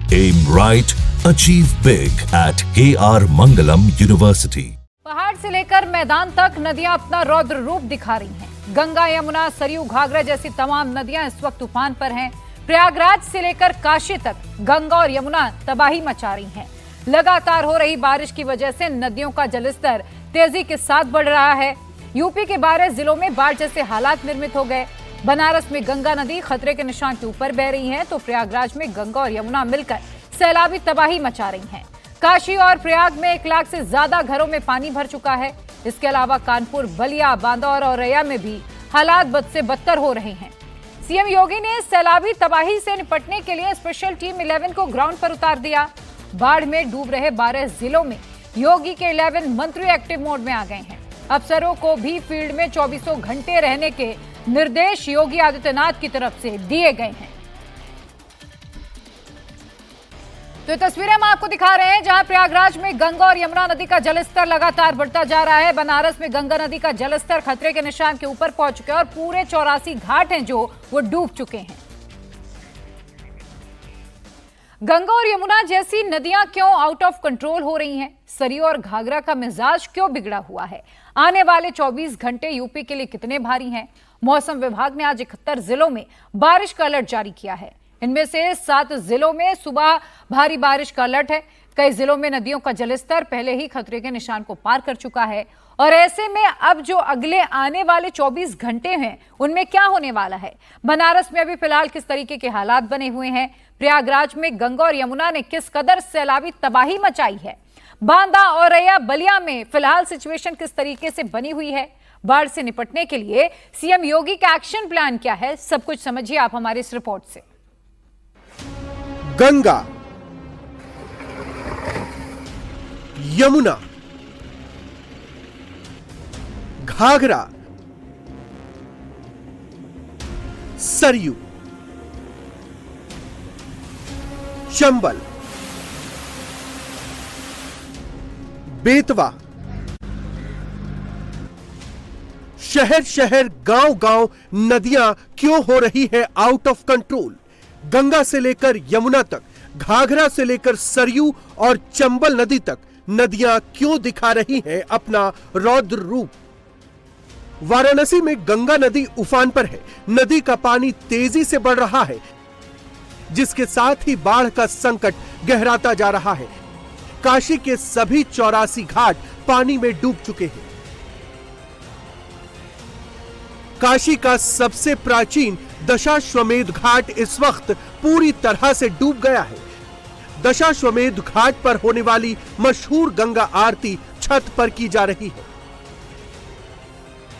Aim right, achieve big at KR Mangalam University. पहाड़ से लेकर मैदान तक नदियां अपना रौद्र रूप दिखा रही हैं। गंगा, यमुना, सरयू, घाघरा जैसी तमाम नदियां इस वक्त तूफान पर हैं। प्रयागराज से लेकर काशी तक गंगा और यमुना तबाही मचा रही हैं। लगातार हो रही बारिश की वजह से नदियों का जलस्तर तेजी के साथ बढ़ रहा है। यूपी के 12 जिलों में बाढ़ जैसे हालात निर्मित हो गए। बनारस में गंगा नदी खतरे के निशान के ऊपर बह रही है, तो प्रयागराज में गंगा और यमुना मिलकर सैलाबी तबाही मचा रही हैं। काशी और प्रयाग में 1 लाख से ज्यादा घरों में पानी भर चुका है। इसके अलावा कानपुर, बलिया, बांदा और औरैया में भी हालात बद से बदतर हो रहे हैं। सीएम योगी ने सैलाबी तबाही से निपटने के लिए स्पेशल टीम 11 को ग्राउंड पर उतार दिया। बाढ़ में डूब रहे 12 जिलों में योगी के 11 मंत्री एक्टिव मोड में आ गए हैं। अफसरों को भी फील्ड में 24 घंटे रहने के निर्देश योगी आदित्यनाथ की तरफ से दिए गए हैं। तो ये तस्वीरें हम आपको दिखा रहे हैं, जहां प्रयागराज में गंगा और यमुना नदी का जलस्तर लगातार बढ़ता जा रहा है। बनारस में गंगा नदी का जलस्तर खतरे के निशान के ऊपर पहुंच चुका है और पूरे 84 घाट हैं जो वो डूब चुके हैं। गंगा और यमुना जैसी नदियां क्यों आउट ऑफ कंट्रोल हो रही हैं? सरयू और घाघरा का मिजाज क्यों बिगड़ा हुआ है? आने वाले 24 घंटे यूपी के लिए कितने भारी हैं? मौसम विभाग ने आज 71 जिलों में बारिश का अलर्ट जारी किया है। इनमें से 7 जिलों में सुबह भारी बारिश का अलर्ट है। कई जिलों में नदियों का जलस्तर पहले ही खतरे के निशान को पार कर चुका है और ऐसे में अब जो अगले आने वाले 24 घंटे हैं उनमें क्या होने वाला है? बनारस में अभी फिलहाल किस तरीके के हालात बने हुए हैं? प्रयागराज में गंगा और यमुना ने किस कदर सैलाबी तबाही मचाई है? बांदा, औरैया, बलिया में फिलहाल सिचुएशन किस तरीके से बनी हुई है? बाढ़ से निपटने के लिए सीएम योगी का एक्शन प्लान क्या है? सब कुछ समझिए आप हमारी इस रिपोर्ट से। गंगा, यमुना, घाघरा, सरयू, चंबल, बेतवा, शहर शहर, गांव गांव नदियां क्यों हो रही है आउट ऑफ कंट्रोल? गंगा से लेकर यमुना तक, घाघरा से लेकर सरयू और चंबल नदी तक नदियां क्यों दिखा रही हैं अपना रौद्र रूप? वाराणसी में गंगा नदी उफान पर है। नदी का पानी तेजी से बढ़ रहा है, जिसके साथ ही बाढ़ का संकट गहराता जा रहा है। काशी के सभी 84 घाट पानी में डूब चुके हैं। काशी का सबसे प्राचीन दशाश्वमेध घाट इस वक्त पूरी तरह से डूब गया है। दशाश्वमेध घाट पर होने वाली मशहूर गंगा आरती छत पर की जा रही है।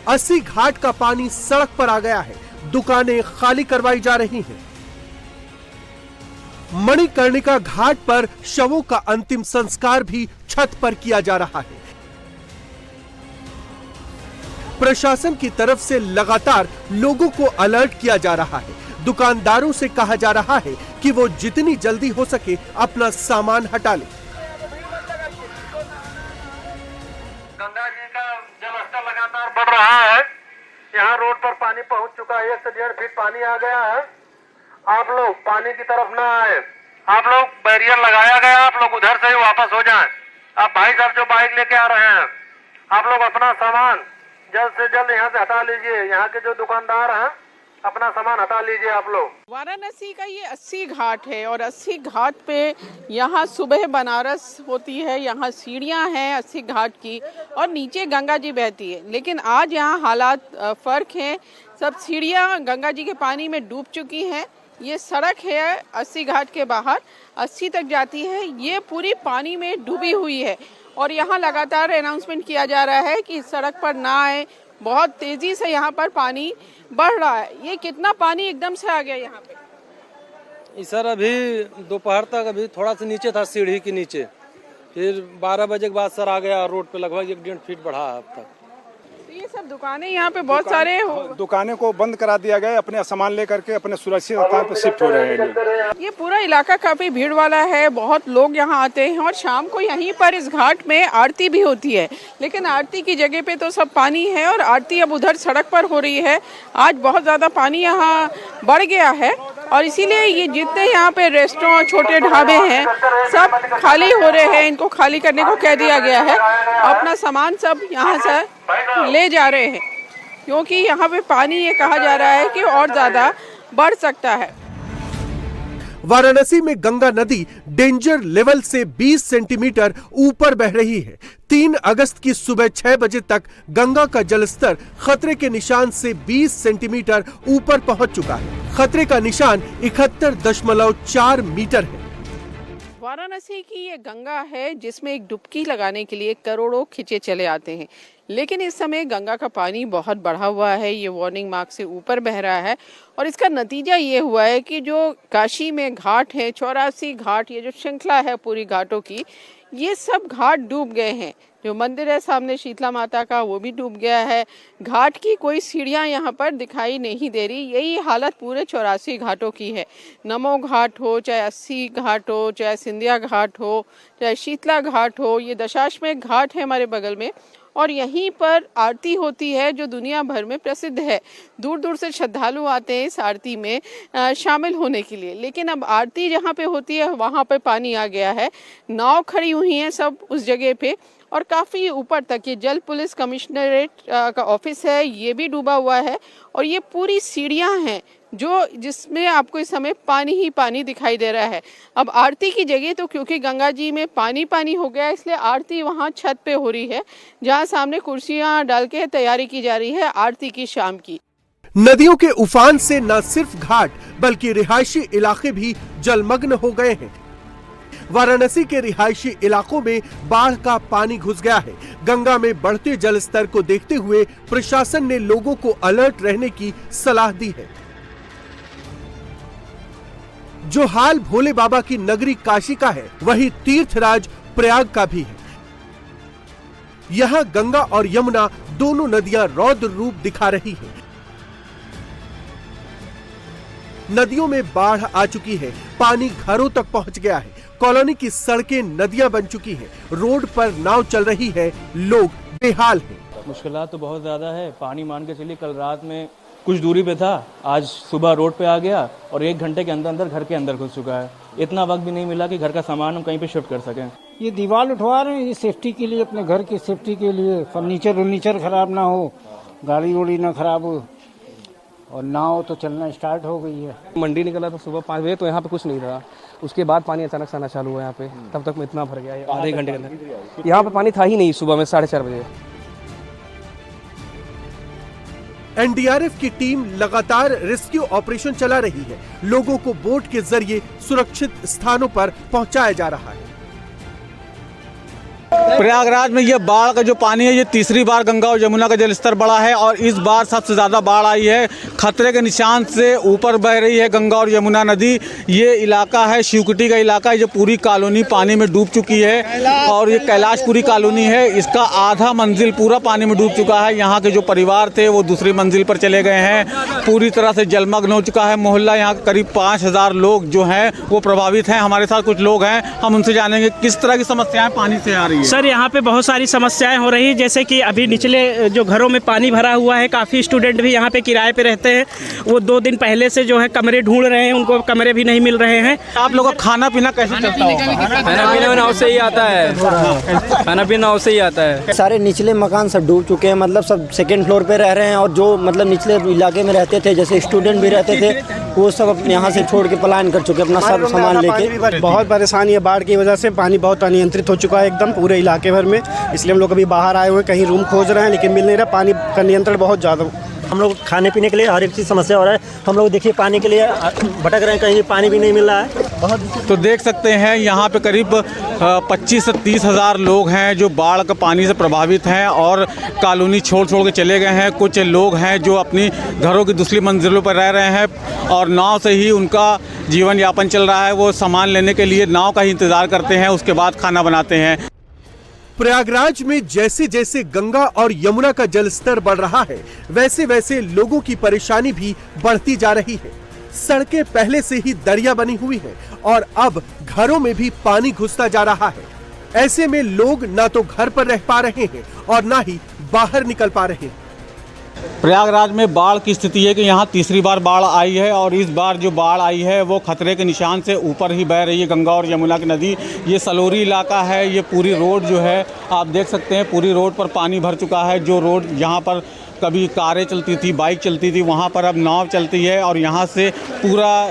80 घाट का पानी सड़क पर आ गया है। दुकानें खाली करवाई जा रही हैं। मणिकर्णिका घाट पर शवों का अंतिम संस्कार भी छत पर किया जा रहा है। प्रशासन की तरफ से लगातार लोगों को अलर्ट किया जा रहा है। दुकानदारों से कहा जा रहा है कि वो जितनी जल्दी हो सके अपना सामान हटा लें। गंगा जी का जलस्तर लगातार बढ़ रहा है। यहाँ रोड पर पानी पहुँच चुका है। 1 से 1.5 फीट पानी आ गया है। आप लोग पानी की तरफ ना आए। आप लोग बैरियर लगाया गया, आप लोग उधर से ही वापस हो जाएं। आप भाई साहब जो बाइक लेके आ रहे हैं, आप लोग अपना सामान जल्द से जल्द यहाँ से हटा लीजिए। यहाँ के जो दुकानदार हैं अपना सामान हटा लीजिए आप लोग। वाराणसी का ये 80 घाट है और 80 घाट पे यहाँ सुबह बनारस होती है, यहाँ सीढ़ियाँ हैं 80 घाट की और नीचे गंगा जी बहती है। लेकिन आज यहाँ हालात फर्क हैं। सब सीढ़ियाँ गंगा जी के पानी में डूब चुकी हैं। ये सड़क है 80 घाट के बाहर 80 तक जाती है, ये पूरी पानी में डूबी हुई है और यहाँ लगातार अनाउंसमेंट किया जा रहा है कि सड़क पर ना आए। बहुत तेजी से यहाँ पर पानी बढ़ रहा है। ये कितना पानी एकदम से आ गया यहाँ पे? सर अभी दोपहर तक अभी थोड़ा सा नीचे था, सीढ़ी के नीचे, फिर 12 बजे के बाद सर आ गया रोड पे, लगभग 1.5 फीट बढ़ा है अब तक। तो ये सब दुकानें यहाँ पे बहुत सारे दुकानें को बंद करा दिया गया। अपने सामान लेकर के अपने सुरक्षित स्थान पर शिफ्ट हो रहे हैं। ये पूरा इलाका काफी भीड़ वाला है, बहुत लोग यहाँ आते हैं और शाम को यहीं पर इस घाट में आरती भी होती है। लेकिन आरती की जगह पे तो सब पानी है और आरती अब उधर सड़क पर हो रही है। आज बहुत ज्यादा पानी यहाँ बढ़ गया है और इसीलिए ये जितने यहाँ पे रेस्टोरेंट छोटे ढाबे हैं सब खाली हो रहे हैं, इनको खाली करने को कह दिया गया है। अपना सामान सब यहाँ से ले जा रहे हैं क्योंकि यहाँ पे पानी ये कहा जा रहा है कि और ज्यादा बढ़ सकता है। वाराणसी में गंगा नदी डेंजर लेवल से 20 सेंटीमीटर ऊपर बह रही है। 3 अगस्त की सुबह 6 बजे तक गंगा का जलस्तर खतरे के निशान से 20 सेंटीमीटर ऊपर पहुंच चुका है। खतरे का निशान 71.4 मीटर है। वाराणसी की ये गंगा है जिसमें एक डुबकी लगाने के लिए करोड़ों खिंचे चले आते हैं, लेकिन इस समय गंगा का पानी बहुत बढ़ा हुआ है, ये वार्निंग मार्क से ऊपर बह रहा है और इसका नतीजा ये हुआ है कि जो काशी में घाट है, 84 घाट, ये जो श्रृंखला है पूरी घाटों की, ये सब घाट डूब गए हैं। जो मंदिर है सामने शीतला माता का वो भी डूब गया है। घाट की कोई सीढ़ियां यहाँ पर दिखाई नहीं दे रही। यही हालत पूरे 84 घाटों की है। नमो घाट हो, चाहे 80 घाट हो, चाहे सिंधिया घाट हो, चाहे शीतला घाट हो, ये दशाश्वमेध घाट है हमारे बगल में और यहीं पर आरती होती है जो दुनिया भर में प्रसिद्ध है। दूर दूर से श्रद्धालु आते हैं इस आरती में शामिल होने के लिए, लेकिन अब आरती जहाँ पे होती है वहाँ पे पानी आ गया है। नाव खड़ी हुई हैं सब उस जगह पे और काफ़ी ऊपर तक ये जल पुलिस कमिश्नरेट का ऑफिस है, ये भी डूबा हुआ है और ये पूरी सीढ़ियाँ हैं जो जिसमें आपको इस समय पानी ही पानी दिखाई दे रहा है। अब आरती की जगह तो क्योंकि गंगा जी में पानी पानी हो गया इसलिए आरती वहाँ छत पे हो रही है, जहाँ सामने कुर्सियाँ डाल के तैयारी की जा रही है आरती की शाम की। नदियों के उफान से न सिर्फ घाट बल्कि रिहायशी इलाके भी जलमग्न हो गए हैं। वाराणसी के रिहायशी इलाकों में बाढ़ का पानी घुस गया है। गंगा में बढ़ते जलस्तर को देखते हुए प्रशासन ने लोगों को अलर्ट रहने की सलाह दी है। जो हाल भोले बाबा की नगरी काशी का है वही तीर्थराज प्रयाग का भी है। यहां गंगा और यमुना दोनों नदियां रौद्र रूप दिखा रही हैं। नदियों में बाढ़ आ चुकी है, पानी घरों तक पहुंच गया है, कॉलोनी की सड़कें नदियां बन चुकी हैं, रोड पर नाव चल रही है, लोग बेहाल हैं। मुश्किलात तो बहुत ज़्यादा है। पानी मान के चलिए कल रात में कुछ दूरी पे था, आज सुबह रोड पे आ गया और 1 घंटे के अंदर अंदर घर के अंदर घुस चुका है। इतना वक्त भी नहीं मिला कि घर का सामान हम कहीं पे शिफ्ट कर सकें। ये दीवार उठवा रहे हैं ये सेफ्टी के लिए, अपने घर की सेफ्टी के लिए, फर्नीचर खराब ना हो, गाड़ी वोड़ी ना खराब हो और नाव तो चलना स्टार्ट हो गई है। मंडी निकला था सुबह 5 बजे तो यहाँ पे कुछ नहीं था, उसके बाद पानी अचानक से आना चालू हुआ यहाँ पे, तब तक में इतना भर गया आधे घंटे के अंदर। यहाँ पे पानी था ही नहीं सुबह में 4:30 बजे। एनडीआरएफ की टीम लगातार रेस्क्यू ऑपरेशन चला रही है। लोगों को बोट के जरिए सुरक्षित स्थानों पर पहुंचाया जा रहा है। प्रयागराज में ये बाढ़ का जो पानी है ये तीसरी बार गंगा और यमुना का जलस्तर बढ़ा है और इस बार सबसे ज़्यादा बाढ़ आई है। खतरे के निशान से ऊपर बह रही है गंगा और यमुना नदी। ये इलाका है शिवकुटी का इलाका है, जो पूरी कॉलोनी पानी में डूब चुकी है और ये कैलाशपुरी कॉलोनी है, इसका आधा मंजिल पूरा पानी में डूब चुका है। यहाँ के जो परिवार थे वो दूसरी मंजिल पर चले गए हैं, पूरी तरह से जलमग्न हो चुका है मोहल्ला। यहाँ करीब 5000 लोग जो हैं वो प्रभावित हैं। हमारे साथ कुछ लोग हैं, हम उनसे जानेंगे किस तरह की समस्याएं पानी से आ रही है। सर यहाँ पे बहुत सारी समस्याएं हो रही है, जैसे कि अभी निचले जो घरों में पानी भरा हुआ है, काफ़ी स्टूडेंट भी यहाँ पे किराए पे रहते हैं, वो 2 दिन पहले से जो है कमरे ढूंढ रहे हैं, उनको कमरे भी नहीं मिल रहे हैं। आप लोगों का खाना पीना कैसे चलता होगा? खाना पीना नाव से ही आता है, खाना पीना नाव से ही आता है। सारे निचले मकान सब डूब चुके हैं, मतलब सब 2nd फ्लोर पे रह रहे हैं और जो मतलब निचले इलाके में रहते थे जैसे स्टूडेंट भी रहते थे वो सब यहाँ से छोड़ के पलायन कर चुके अपना सब सामान लेके। बहुत परेशानी है, बाढ़ की वजह से पानी बहुत अनियंत्रित हो चुका है एकदम पूरे इलाके भर में, इसलिए हम लोग अभी बाहर आए हुए, कहीं रूम खोज रहे हैं लेकिन मिल नहीं रहा। पानी का नियंत्रण बहुत ज़्यादा, हम लोग खाने पीने के लिए हर एक चीज़ समस्या हो रहा है। हम लोग देखिए पानी के लिए भटक रहे हैं, कहीं पानी भी नहीं मिल रहा है बहुत। तो देख सकते हैं यहाँ पे करीब 25 से 30 हज़ार लोग हैं जो बाढ़ का पानी से प्रभावित हैं और कॉलोनी छोड़ के चले गए हैं। कुछ लोग हैं जो अपनी घरों की दूसरी मंजिलों पर रह रहे हैं और नाव से ही उनका जीवन यापन चल रहा है। वो सामान लेने के लिए नाव का ही इंतज़ार करते हैं, उसके बाद खाना बनाते हैं। प्रयागराज में जैसे जैसे गंगा और यमुना का जलस्तर बढ़ रहा है वैसे वैसे लोगों की परेशानी भी बढ़ती जा रही है। सड़कें पहले से ही दरिया बनी हुई हैं और अब घरों में भी पानी घुसता जा रहा है। ऐसे में लोग ना तो घर पर रह पा रहे हैं और ना ही बाहर निकल पा रहे हैं। प्रयागराज में बाढ़ की स्थिति है कि यहाँ तीसरी बार बाढ़ आई है और इस बार जो बाढ़ आई है वो खतरे के निशान से ऊपर ही बह रही है गंगा और यमुना की नदी। ये सलोरी इलाका है, ये पूरी रोड जो है आप देख सकते हैं, पूरी रोड पर पानी भर चुका है। जो रोड यहाँ पर कभी कारें चलती थी, बाइक चलती थी, वहाँ पर अब नाव चलती है और यहाँ से पूरा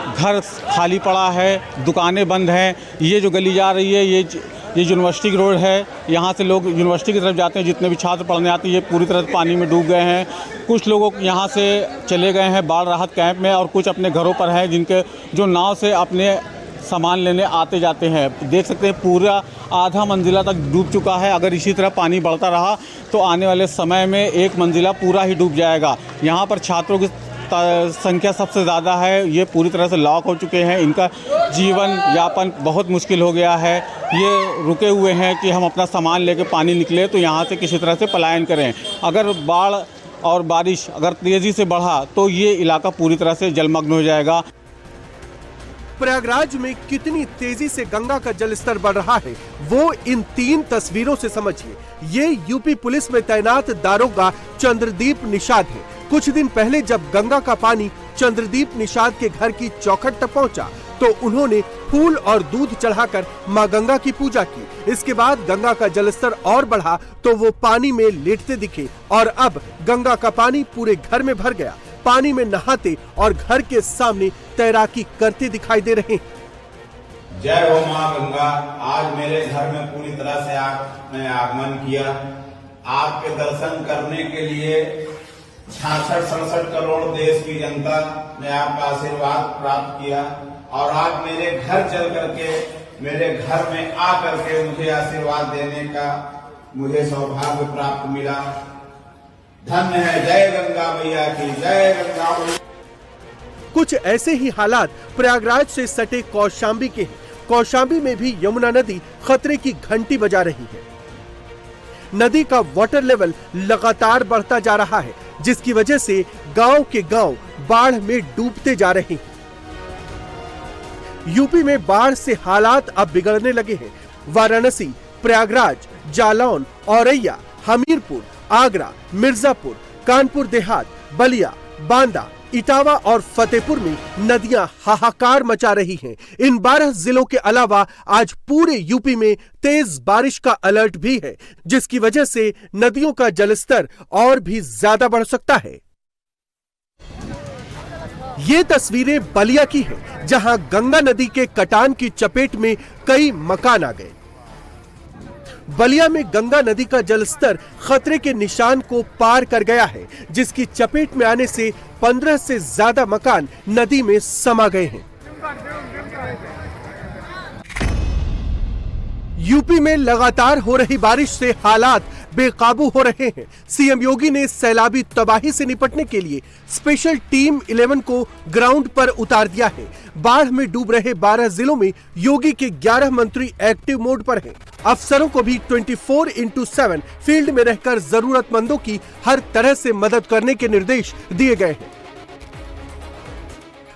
घर खाली पड़ा है, दुकानें बंद हैं। ये जो गली जा रही है ये यूनिवर्सिटी की रोड है, यहाँ से लोग यूनिवर्सिटी की तरफ जाते हैं, जितने भी छात्र पढ़ने आते हैं ये पूरी तरह पानी में डूब गए हैं। कुछ लोग यहाँ से चले गए हैं बाढ़ राहत कैंप में और कुछ अपने घरों पर हैं जिनके जो नाव से अपने सामान लेने आते जाते हैं। देख सकते हैं पूरा आधा मंजिला तक डूब चुका है। अगर इसी तरह पानी बढ़ता रहा तो आने वाले समय में एक मंजिला पूरा ही डूब जाएगा। यहाँ पर छात्रों की संख्या सबसे ज़्यादा है, ये पूरी तरह से लॉक हो चुके हैं, इनका जीवन यापन बहुत मुश्किल हो गया है। ये रुके हुए हैं कि हम अपना सामान लेकर पानी निकले तो यहाँ से किसी तरह से पलायन करें। अगर बाढ़ और बारिश अगर तेज़ी से बढ़ा तो ये इलाका पूरी तरह से जलमग्न हो जाएगा। प्रयागराज में कितनी तेजी से गंगा का जलस्तर बढ़ रहा है वो इन 3 तस्वीरों से समझिए। ये यूपी पुलिस में तैनात दारोगा चंद्रदीप निषाद है। कुछ दिन पहले जब गंगा का पानी चंद्रदीप निषाद के घर की चौखट तक पहुंचा तो उन्होंने फूल और दूध चढ़ाकर मां गंगा की पूजा की। इसके बाद गंगा का जलस्तर और बढ़ा तो वो पानी में लेटते दिखे और अब गंगा का पानी पूरे घर में भर गया। पानी में नहाते और घर के सामने तैराकी करते दिखाई दे रहे हैं। जय हो मां गंगा। आज मेरे घर में पूरी तरह से आपने आगमन किया। आपके दर्शन करने के लिए 66-67 करोड़ देश की जनता ने आपका आशीर्वाद प्राप्त किया और आप मेरे घर चल करके मेरे घर में आ करके मुझे आशीर्वाद देने का मुझे सौभाग्य प्राप्त मिला। धन्य है। जय गंगा मैया की जय। गंगा मैया। कुछ ऐसे ही हालात प्रयागराज से सटे कौशाम्बी के हैं। कौशाम्बी में भी यमुना नदी खतरे की घंटी बजा रही है। नदी का वाटर लेवल लगातार बढ़ता जा रहा है जिसकी वजह से गांव के गांव बाढ़ में डूबते जा रहे हैं। यूपी में बाढ़ से हालात अब बिगड़ने लगे हैं। वाराणसी, प्रयागराज, जालौन, औरैया, हमीरपुर, आगरा, मिर्जापुर, कानपुर देहात, बलिया, बांदा, इटावा और फतेहपुर में नदियां हाहाकार मचा रही हैं। इन 12 जिलों के अलावा आज पूरे यूपी में तेज बारिश का अलर्ट भी है जिसकी वजह से नदियों का जलस्तर और भी ज्यादा बढ़ सकता है। ये तस्वीरें बलिया की हैं, जहां गंगा नदी के कटान की चपेट में कई मकान आ गए। बलिया में गंगा नदी का जलस्तर खतरे के निशान को पार कर गया है जिसकी चपेट में आने से 15 से ज्यादा मकान नदी में समा गए हैं। यूपी में लगातार हो रही बारिश से हालात बेकाबू हो रहे हैं। सीएम योगी ने सैलाबी तबाही से निपटने के लिए स्पेशल टीम 11 को ग्राउंड पर उतार दिया है। बाढ़ में डूब रहे 12 जिलों में योगी के 11 मंत्री एक्टिव मोड पर हैं। अफसरों को भी 24/7 फील्ड में रहकर जरूरतमंदों की हर तरह से मदद करने के निर्देश दिए गए हैं।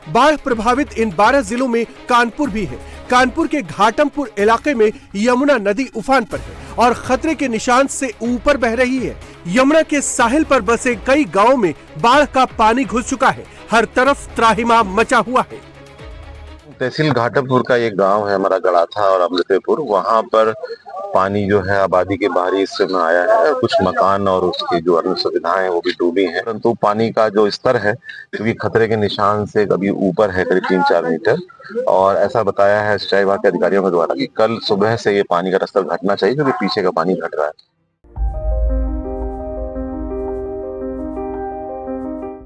बाढ़ प्रभावित इन 12 जिलों में कानपुर भी है। कानपुर के घाटमपुर इलाके में यमुना नदी उफान पर है और खतरे के निशान से ऊपर बह रही है। यमुना के साहिल पर बसे कई गांवों में बाढ़ का पानी घुस चुका है। हर तरफ त्राहिमाम मचा हुआ है। तहसील घाटमपुर का एक गांव है हमारा गड़ाथा और अमृतपुर, वहां पर पानी जो है आबादी के बाहरी हिस्से में आया है। कुछ मकान और उसकी जो अन्य सुविधाएं हैं वो भी डूबी हैं, परंतु पानी का जो स्तर है क्योंकि खतरे के निशान से कभी ऊपर है करीब 3-4 मीटर, और ऐसा बताया है सिंचाई विभाग के अधिकारियों के द्वारा कि कल सुबह से ये पानी का स्तर घटना चाहिए क्योंकि पीछे का पानी घट रहा है।